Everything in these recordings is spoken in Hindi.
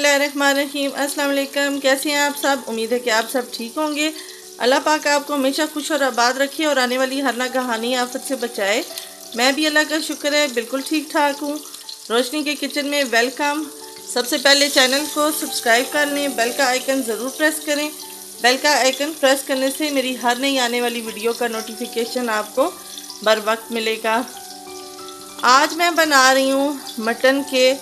बिस्मिल्लाहिर्रहमानिर्रहीम। अस्सलाम वालेकुम। कैसे हैं आप सब? उम्मीद है कि आप सब ठीक होंगे। अल्लाह पाक आपको हमेशा खुश और आबाद रखे और आने वाली हर नागहानी आफत से बचाए। मैं भी अल्लाह का शुक्र है बिल्कुल ठीक ठाक हूँ। रोशनी के किचन में वेलकम। सबसे पहले चैनल को सब्सक्राइब कर लें, बेल का आइकन ज़रूर प्रेस करें। बेल का आइकन प्रेस करने से मेरी हर नई आने वाली वीडियो का नोटिफिकेशन आपको बर वक्त मिलेगा। आज मैं बना रही हूँ मटन के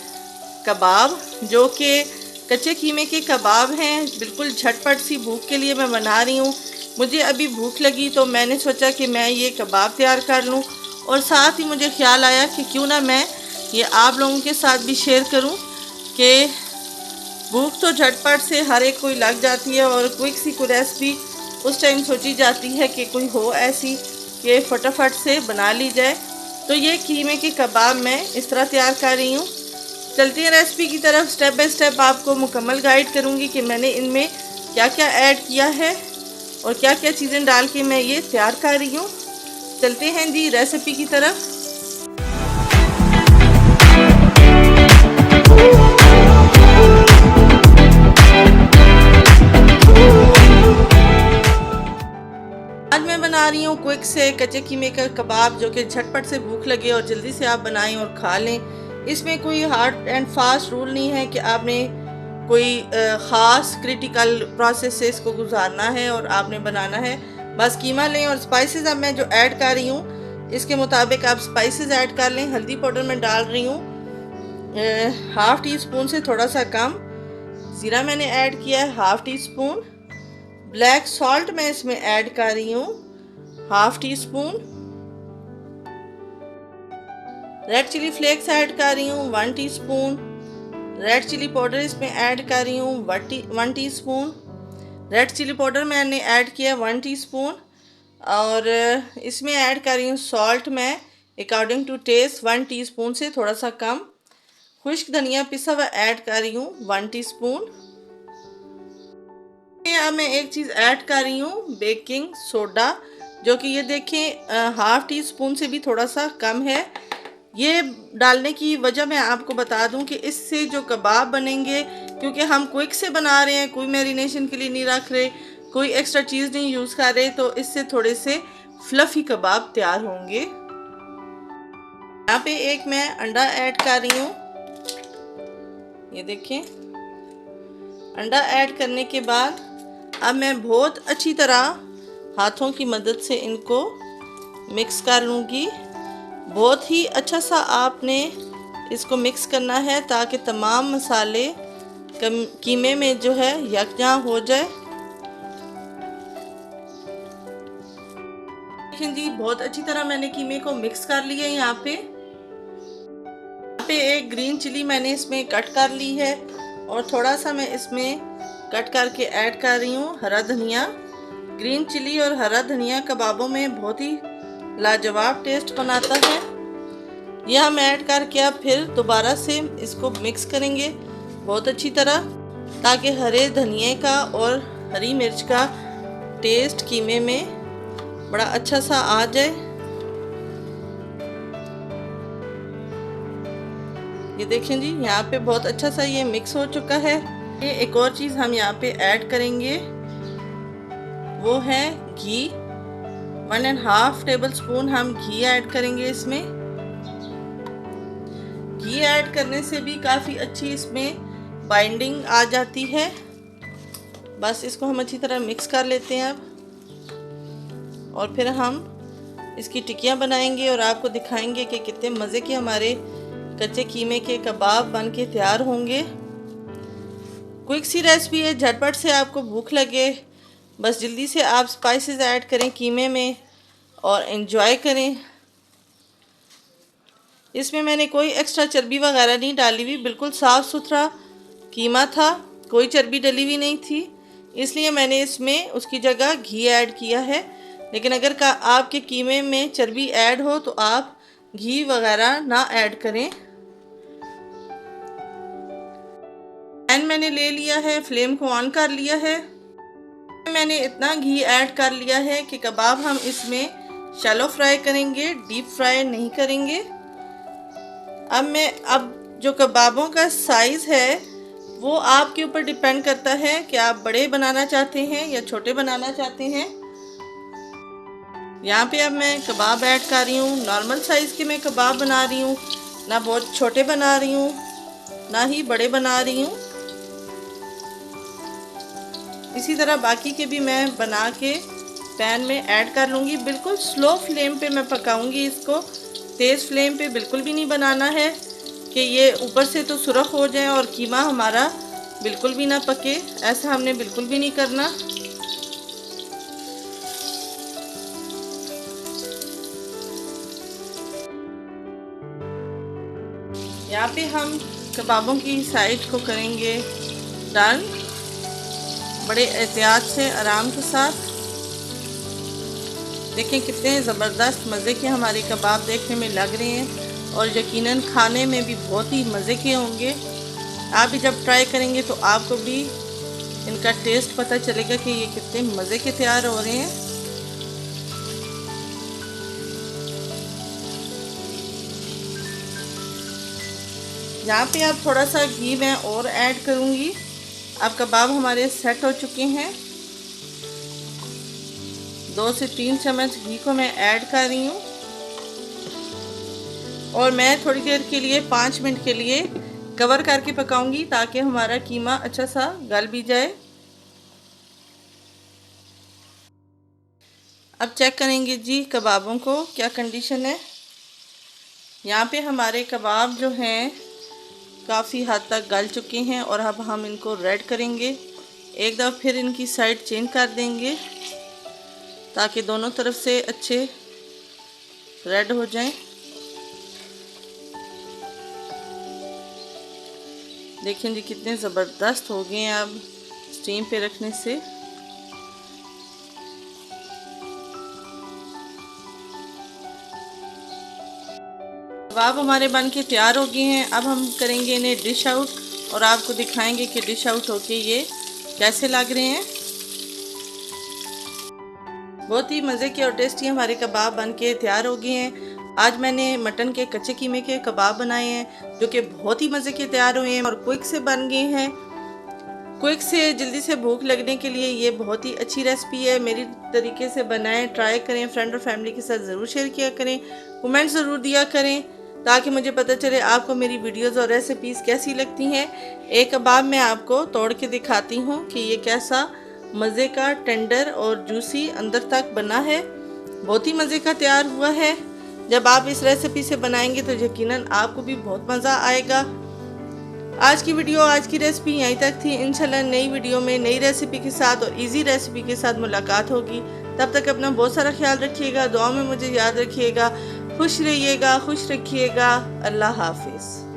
कबाब, जो कि कच्चे कीमे के कबाब हैं। बिल्कुल झटपट सी भूख के लिए मैं बना रही हूँ। मुझे अभी भूख लगी तो मैंने सोचा कि मैं ये कबाब तैयार कर लूँ, और साथ ही मुझे ख्याल आया कि क्यों ना मैं ये आप लोगों के साथ भी शेयर करूँ कि भूख तो झटपट से हर एक कोई लग जाती है, और क्विक सी कोई रेसिपी उस टाइम सोची जाती है कि कोई हो ऐसी कि फटाफट से बना ली जाए। तो ये कीमे के कबाब मैं इस तरह तैयार कर रही हूँ। चलती हैं रेसिपी की तरफ। स्टेप बाय स्टेप आपको मुकम्मल गाइड करूँगी कि मैंने इनमें क्या क्या ऐड किया है और क्या क्या चीज़ें डाल के मैं ये तैयार कर रही हूँ। चलते हैं जी रेसिपी की तरफ। आज मैं बना रही हूँ क्विक से कच्चे कीमे का कबाब, जो कि झटपट से भूख लगे और जल्दी से आप बनाएं और खा लें। इसमें कोई हार्ड एंड फास्ट रूल नहीं है कि आपने कोई ख़ास क्रिटिकल प्रोसेस से इसको गुजारना है और आपने बनाना है। बस कीमा लें और स्पाइसेस अब मैं जो ऐड कर रही हूँ इसके मुताबिक आप स्पाइसेस ऐड कर लें। हल्दी पाउडर मैं डाल रही हूँ हाफ़ टी स्पून से थोड़ा सा कम। ज़ीरा मैंने ऐड किया है half teaspoon. Black salt मैं इसमें ऐड कर रही हूँ half teaspoon. Red chilli flakes add कर रही हूँ 1 टीस्पून। रेड चिली पाउडर इसमें ऐड कर रही हूँ 1 टीस्पून। रेड चिली पाउडर मैंने ऐड किया 1 टीस्पून। और इसमें ऐड कर रही हूँ सॉल्ट मैं अकॉर्डिंग टू टेस्ट 1 टीस्पून से थोड़ा सा कम। खुश्क धनिया पिसा हुआ ऐड कर रही हूँ 1 टीस्पून। अब मैं एक चीज़ ऐड कर रही हूँ बेकिंग सोडा, जो कि ये देखें हाफ़ टी स्पून से भी थोड़ा सा कम है। ये डालने की वजह मैं आपको बता दूं कि इससे जो कबाब बनेंगे, क्योंकि हम क्विक से बना रहे हैं, कोई मैरिनेशन के लिए नहीं रख रहे, कोई एक्स्ट्रा चीज़ नहीं यूज़ कर रहे, तो इससे थोड़े से फ्लफ़ी कबाब तैयार होंगे। यहाँ पे एक मैं अंडा ऐड कर रही हूँ। ये देखें, अंडा ऐड करने के बाद अब मैं बहुत अच्छी तरह हाथों की मदद से इनको मिक्स कर लूँगी। बहुत ही अच्छा सा आपने इसको मिक्स करना है ताकि तमाम मसाले कीमे में जो है यकजा हो जाए। देखें जी, बहुत अच्छी तरह मैंने कीमे को मिक्स कर लिया है। यहाँ पे एक ग्रीन चिली मैंने इसमें कट कर ली है, और थोड़ा सा मैं इसमें कट करके ऐड कर रही हूँ हरा धनिया। ग्रीन चिली और हरा धनिया कबाबों में बहुत ही लाजवाब टेस्ट बनाता है। यह हम ऐड करके अब फिर दोबारा से इसको मिक्स करेंगे बहुत अच्छी तरह, ताकि हरे धनिए का और हरी मिर्च का टेस्ट कीमे में बड़ा अच्छा सा आ जाए। ये देखें जी, यहाँ पे बहुत अच्छा सा ये मिक्स हो चुका है। ये एक और चीज़ हम यहाँ पे ऐड करेंगे, वो है घी। 1.5 टेबल स्पून हम घी ऐड करेंगे इसमें। घी ऐड करने से भी काफ़ी अच्छी इसमें बाइंडिंग आ जाती है। बस इसको हम अच्छी तरह मिक्स कर लेते हैं अब, और फिर हम इसकी टिक्कियाँ बनाएंगे और आपको दिखाएंगे कि कितने मज़े के हमारे कच्चे कीमे के कबाब बन के तैयार होंगे। क्विक सी रेसिपी है, झटपट से आपको भूख लगे बस जल्दी से आप स्पाइसेस ऐड करें कीमे में और एंजॉय करें। इसमें मैंने कोई एक्स्ट्रा चर्बी वगैरह नहीं डाली हुई, बिल्कुल साफ़ सुथरा कीमा था, कोई चर्बी डली हुई नहीं थी, इसलिए मैंने इसमें उसकी जगह घी ऐड किया है। लेकिन अगर आपके कीमे में चर्बी ऐड हो तो आप घी वगैरह ना ऐड करें। पैन मैंने ले लिया है, फ्लेम को ऑन कर लिया है। मैंने इतना घी ऐड कर लिया है कि कबाब हम इसमें शैलो फ्राई करेंगे, डीप फ्राई नहीं करेंगे। अब जो कबाबों का साइज़ है वो आपके ऊपर डिपेंड करता है कि आप बड़े बनाना चाहते हैं या छोटे बनाना चाहते हैं। यहाँ पे अब मैं कबाब ऐड कर रही हूँ। नॉर्मल साइज़ के मैं कबाब बना रही हूँ, ना बहुत छोटे बना रही हूँ ना ही बड़े बना रही हूँ। इसी तरह बाकी के भी मैं बना के पैन में ऐड कर लूँगी। बिल्कुल स्लो फ्लेम पे मैं पकाऊँगी इसको, तेज़ फ्लेम पे बिल्कुल भी नहीं बनाना है कि ये ऊपर से तो सुरख हो जाए और कीमा हमारा बिल्कुल भी ना पके। ऐसा हमने बिल्कुल भी नहीं करना। यहाँ पे हम कबाबों की साइड को करेंगे टर्न, बड़े एहतियात से आराम के साथ। देखें कितने ज़बरदस्त मज़े के हमारे कबाब देखने में लग रहे हैं और यकीनन खाने में भी बहुत ही मज़े के होंगे। आप भी जब ट्राई करेंगे तो आपको भी इनका टेस्ट पता चलेगा कि ये कितने मज़े के तैयार हो रहे हैं। यहाँ पे आप थोड़ा सा घी मैं और ऐड करूँगी। अब कबाब हमारे सेट हो चुके हैं। 2 से 3 चम्मच घी को मैं ऐड कर रही हूँ और मैं थोड़ी देर के लिए 5 मिनट के लिए कवर करके पकाऊंगी ताकि हमारा कीमा अच्छा सा गल भी जाए। अब चेक करेंगे जी कबाबों को क्या कंडीशन है। यहाँ पे हमारे कबाब जो हैं काफ़ी हद तक गल चुके हैं और अब हम इनको रेड करेंगे। एक दफ़ा फिर इनकी साइड चेंज कर देंगे ताकि दोनों तरफ से अच्छे रेड हो जाएं। देखें जी कितने ज़बरदस्त हो गए हैं अब स्टीम पे रखने से। कबाब हमारे बन के तैयार हो गए हैं। अब हम करेंगे इन्हें डिश आउट और आपको दिखाएंगे कि डिश आउट होके ये कैसे लग रहे हैं। बहुत ही मज़े के और टेस्टी हमारे कबाब बन के तैयार हो गए हैं। आज मैंने मटन के कच्चे कीमे के कबाब बनाए हैं जो कि बहुत ही मज़े के तैयार हुए हैं और क्विक से बन गए हैं। क्विक से जल्दी से भूख लगने के लिए ये बहुत ही अच्छी रेसिपी है। मेरी तरीके से बनाएं, ट्राई करें, फ्रेंड और फैमिली के साथ ज़रूर शेयर किया करें, कमेंट ज़रूर दिया करें ताकि मुझे पता चले आपको मेरी वीडियोस और रेसिपीज़ कैसी लगती हैं। एक कबाब मैं आपको तोड़ के दिखाती हूँ कि ये कैसा मज़े का टेंडर और जूसी अंदर तक बना है। बहुत ही मज़े का तैयार हुआ है। जब आप इस रेसिपी से बनाएंगे तो यकीनन आपको भी बहुत मज़ा आएगा। आज की वीडियो, आज की रेसिपी यहीं तक थी। इंशाल्लाह नई वीडियो में नई रेसिपी के साथ और इजी रेसिपी के साथ मुलाकात होगी। तब तक अपना बहुत सारा ख्याल रखिएगा, दुआ में मुझे याद रखिएगा। खुश रहिएगा, खुश रखिएगा। अल्लाह हाफिज़।